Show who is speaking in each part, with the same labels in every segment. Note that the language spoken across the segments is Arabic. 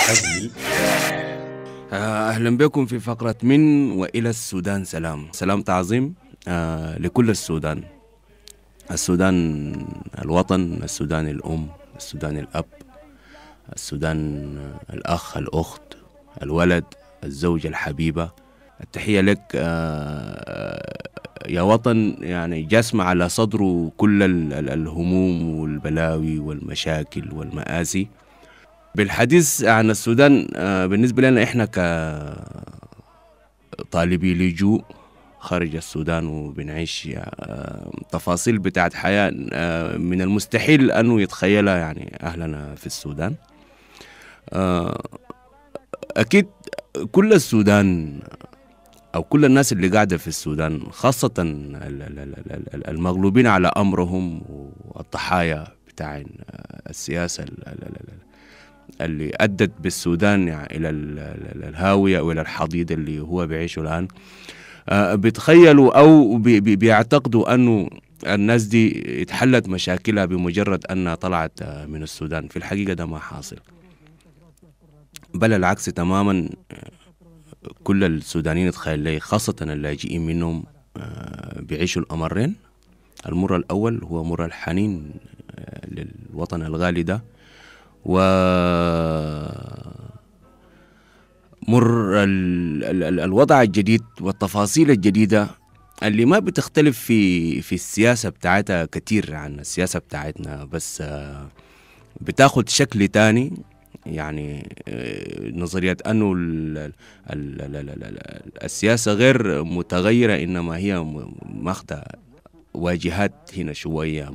Speaker 1: حزمي.
Speaker 2: أهلا بكم في فقرة من وإلى السودان. سلام تعظيم لكل السودان. السودان الوطن، السودان الأم، السودان الأب، السودان الأخ، الأخت، الولد، الزوجة الحبيبة. التحية لك يا وطن، يعني جاسمة على صدره كل الهموم والبلاوي والمشاكل والمآسي. بالحديث عن السودان، بالنسبة لنا إحنا كطالبي لجوء خارج السودان وبنعيش تفاصيل بتاعت حياة من المستحيل أنه يتخيلها يعني أهلنا في السودان. أكيد كل السودان أو كل الناس اللي قاعدة في السودان، خاصة المغلوبين على أمرهم والضحايا بتاع السياسة اللي أدت بالسودان يعني إلى الهاوية وإلى الحضيض اللي هو بيعيشه الآن، بيتخيلوا أو بيعتقدوا أنه الناس دي اتحلت مشاكلها بمجرد أنها طلعت من السودان. في الحقيقة ده ما حاصل، بل العكس تماما. كل السودانيين اتخيل لي، خاصة اللاجئين منهم، بيعيشوا الأمرين. المر الأول هو مر الحنين للوطن الغالي ده، و مر الوضع الجديد والتفاصيل الجديدة اللي ما بتختلف في السياسة بتاعتها كتير عن السياسة بتاعتنا، بس بتاخد شكل تاني. يعني نظرية أنه السياسة غير متغيرة، إنما هي ماخدة واجهات هنا شوية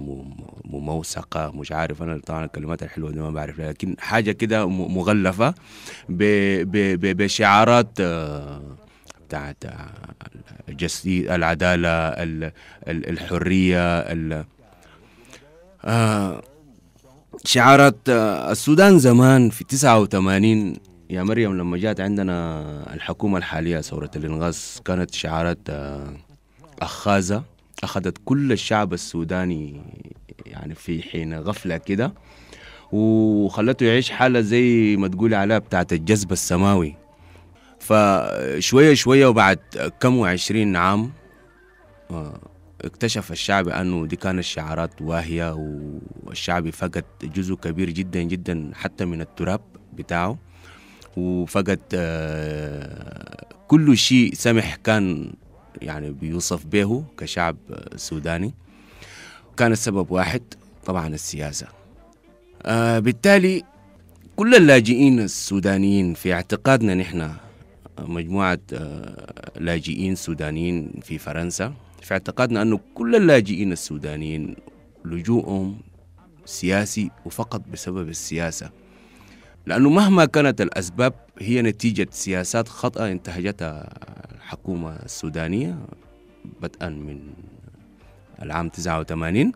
Speaker 2: مموسقة، مش عارف أنا طبعا الكلمات الحلوة دي ما بعرف، لكن حاجة كده مغلفة بشعارات بتاعت الجسدية، العدالة، الحرية، شعارات السودان زمان في 89 يا مريم لما جات عندنا الحكومة الحالية ثورة الإنغاذ. كانت شعارات أخاذة، أخذت كل الشعب السوداني يعني في حين غفلة كده، وخلته يعيش حالة زي ما تقولي عليها بتاعت الجذب السماوي. فشوية شوية وبعد كم وعشرين عام اكتشف الشعب أنه دي كانت شعارات واهية، والشعب فقد جزء كبير جدا جدا حتى من التراب بتاعه، وفقد كل شيء سمح كان يعني بيوصف به كشعب سوداني. كان السبب واحد طبعا السياسة. بالتالي كل اللاجئين السودانيين في اعتقادنا نحن، مجموعة لاجئين سودانيين في فرنسا، في اعتقادنا أنه كل اللاجئين السودانيين لجوءهم سياسي وفقط بسبب السياسة، لأنه مهما كانت الأسباب هي نتيجة سياسات خطأ انتهجتها الحكومة السودانية بدءا من العام 89،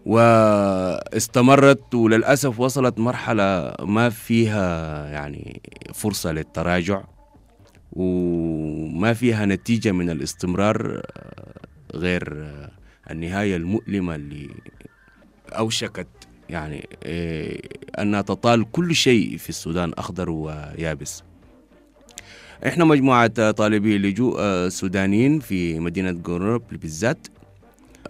Speaker 2: واستمرت وللأسف وصلت مرحلة ما فيها يعني فرصة للتراجع، وما فيها نتيجة من الاستمرار غير النهاية المؤلمة اللي أوشكت يعني أنها تطال كل شيء في السودان أخضر ويابس. إحنا مجموعة طالبي لجوء سودانيين في مدينة غرنوبل بالذات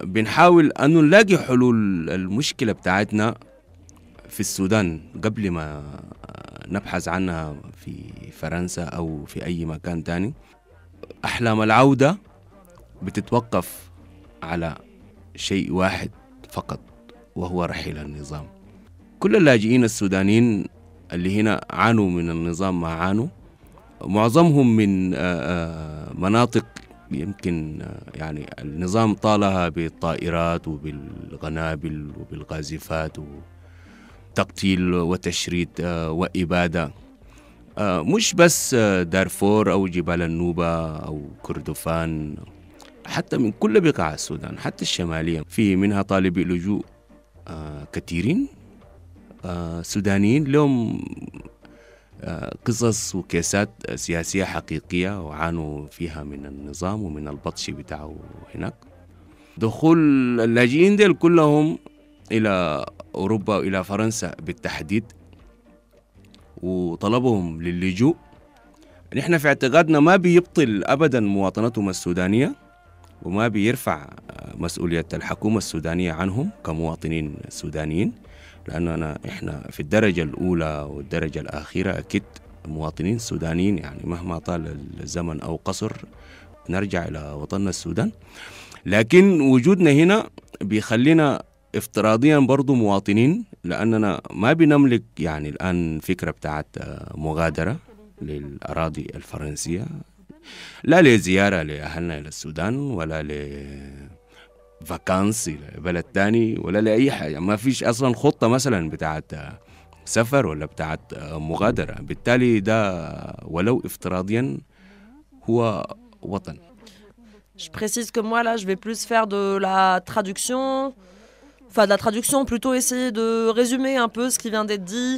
Speaker 2: بنحاول أن نلاقي حلول المشكلة بتاعتنا في السودان قبل ما نبحث عنها في فرنسا أو في أي مكان تاني. أحلام العودة بتتوقف على شيء واحد فقط، وهو رحيل النظام. كل اللاجئين السودانيين اللي هنا عانوا من النظام ما عانوا، معظمهم من مناطق يمكن يعني النظام طالها بالطائرات وبالقنابل وبالقاذفات وتقتيل وتشريد وإبادة. مش بس دارفور أو جبال النوبة أو كردفان، حتى من كل بقاع السودان حتى الشمالية في منها طالبي لجوء كثيرين سودانيين لهم قصص وكيسات سياسية حقيقية وعانوا فيها من النظام ومن البطش بتاعه هناك. دخول اللاجئين ديل كلهم إلى أوروبا وإلى فرنسا بالتحديد وطلبهم للجوء، نحن في اعتقادنا ما بيبطل أبدا مواطنتهم السودانية، وما بيرفع مسؤولية الحكومة السودانية عنهم كمواطنين سودانيين، لأننا إحنا في الدرجة الأولى والدرجة الأخيرة أكيد مواطنين سودانيين، يعني مهما طال الزمن أو قصر نرجع إلى وطننا السودان. لكن وجودنا هنا بيخلينا افتراضيا برضو مواطنين، لأننا ما بنملك يعني الآن فكرة بتاعت مغادرة للأراضي الفرنسية، لا لزيارة لأهلنا إلى السودان ولا لفاكانس إلى بلد تاني ولا لأي حاجة. ما فيش أصلا خطة مثلا بتاعت سفر ولا بتاعت مغادرة، بالتالي ده ولو افتراضيا هو وطن.
Speaker 1: Je précise que moi là je vais plus faire de la traduction, enfin de la traduction, plutôt essayer de résumer un peu ce qui vient d'être dit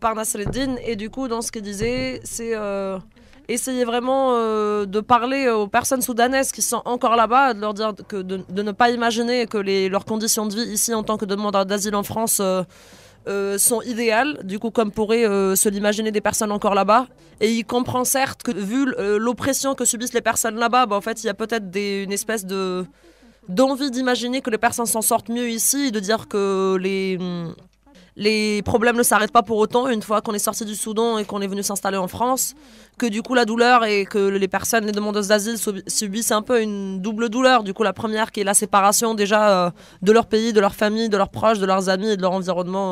Speaker 1: par Nasreddine, et du coup dans ce qu'il disait c'est essayer vraiment de parler aux personnes soudanaises qui sont encore là-bas, de leur dire que de ne pas imaginer que leurs conditions de vie ici en tant que demandeurs d'asile en France sont idéales, du coup comme pourraient se l'imaginer des personnes encore là-bas. Et il comprend certes que vu l'oppression que subissent les personnes là-bas, bah, en fait il y a peut-être une espèce d'envie d'imaginer que les personnes s'en sortent mieux ici, et de dire que les problèmes ne s'arrêtent pas pour autant une fois qu'on est sorti du Soudan et qu'on est venu s'installer en France, que du coup la douleur et que les personnes, les demandeuses d'asile subissent un peu une double douleur. Du coup la première qui est la séparation déjà de leur pays, de leur famille, de leurs proches, de leurs amis et de leur environnement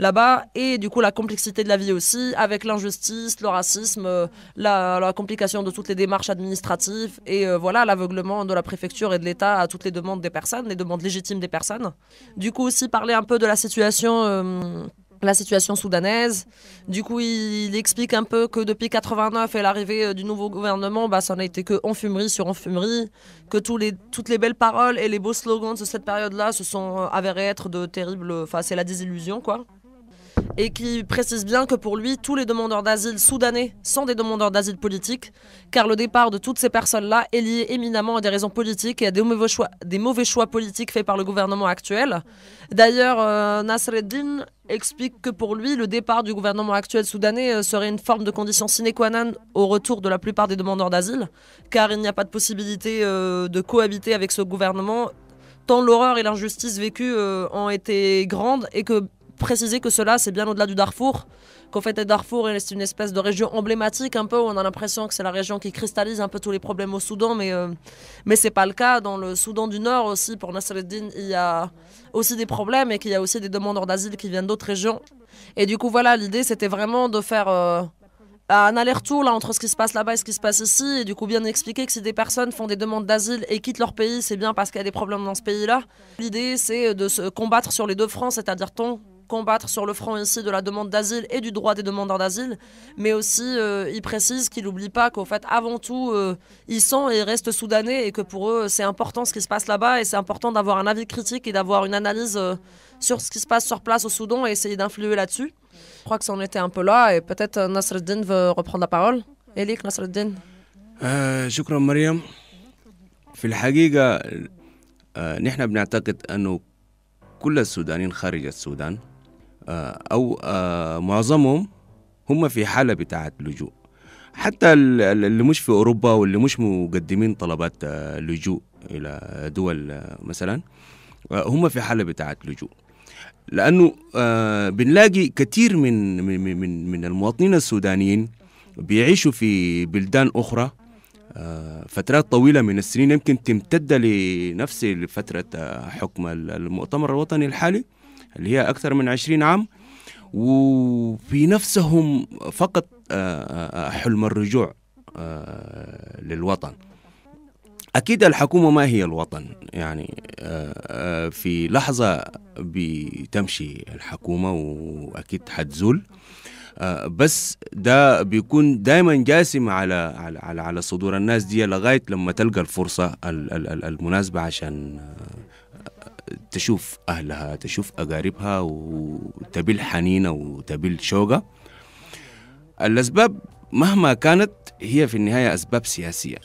Speaker 1: là-bas, et du coup la complexité de la vie aussi, avec l'injustice, le racisme, la complication de toutes les démarches administratives, et voilà l'aveuglement de la préfecture et de l'État à toutes les demandes des personnes, les demandes légitimes des personnes. Du coup aussi parler un peu de la situation soudanaise. Du coup il explique un peu que depuis 89 et l'arrivée du nouveau gouvernement, bah, ça n'a été que enfumerie sur enfumerie, que toutes les belles paroles et les beaux slogans de cette période-là se sont avérés être de terribles, enfin c'est la désillusion quoi. Et qui précise bien que pour lui, tous les demandeurs d'asile soudanais sont des demandeurs d'asile politiques, car le départ de toutes ces personnes-là est lié éminemment à des raisons politiques et à des mauvais choix politiques faits par le gouvernement actuel. D'ailleurs, Nasreddine explique que pour lui, le départ du gouvernement actuel soudanais serait une forme de condition sine qua non au retour de la plupart des demandeurs d'asile, car il n'y a pas de possibilité de cohabiter avec ce gouvernement, tant l'horreur et l'injustice vécues ont été grandes, et que préciser que cela c'est bien au-delà du Darfour, qu'en fait le Darfour c'est une espèce de région emblématique un peu, où on a l'impression que c'est la région qui cristallise un peu tous les problèmes au Soudan, mais c'est pas le cas. Dans le Soudan du Nord aussi, pour Nasreddine, il y a aussi des problèmes, et qu'il y a aussi des demandeurs d'asile qui viennent d'autres régions. Et du coup voilà, l'idée c'était vraiment de faire un aller-retour là entre ce qui se passe là-bas et ce qui se passe ici, et du coup bien expliquer que si des personnes font des demandes d'asile et quittent leur pays, c'est bien parce qu'il y a des problèmes dans ce pays-là. L'idée c'est de se combattre sur les deux fronts, c'est-à-dire combattre sur le front ici de la demande d'asile et du droit des demandeurs d'asile, mais aussi il précise qu'il n'oublie pas qu'au fait avant tout ils sont et restent soudanais, et que pour eux c'est important ce qui se passe là-bas, et c'est important d'avoir un avis critique et d'avoir une analyse sur ce qui se passe sur place au Soudan, et essayer d'influer là-dessus. Je crois que ça en était un peu là, et peut-être Nasreddine veut reprendre la parole. Elik Nasreddine.
Speaker 2: شكرا مريم. في الحقيقة نحن بنعتقد أنه كل السودانيين خارج السودان أو معظمهم هم في حالة بتاعت لجوء، حتى اللي مش في أوروبا واللي مش مقدمين طلبات لجوء إلى دول مثلا هم في حالة بتاعت لجوء، لأنه بنلاقي كثير من المواطنين السودانيين بيعيشوا في بلدان أخرى فترات طويلة من السنين، يمكن تمتد لنفس فترة حكم المؤتمر الوطني الحالي اللي هي أكثر من 20 عام، وفي نفسهم فقط حلم الرجوع للوطن. أكيد الحكومة ما هي الوطن، يعني في لحظة بتمشي الحكومة وأكيد حتزول، بس ده بيكون دائما جاسم على صدور الناس دي لغاية لما تلقى الفرصة المناسبة عشان تشوف أهلها، تشوف أقاربها، وتبيل حنينة وتبيل شوقة. الأسباب مهما كانت هي في النهاية أسباب سياسية.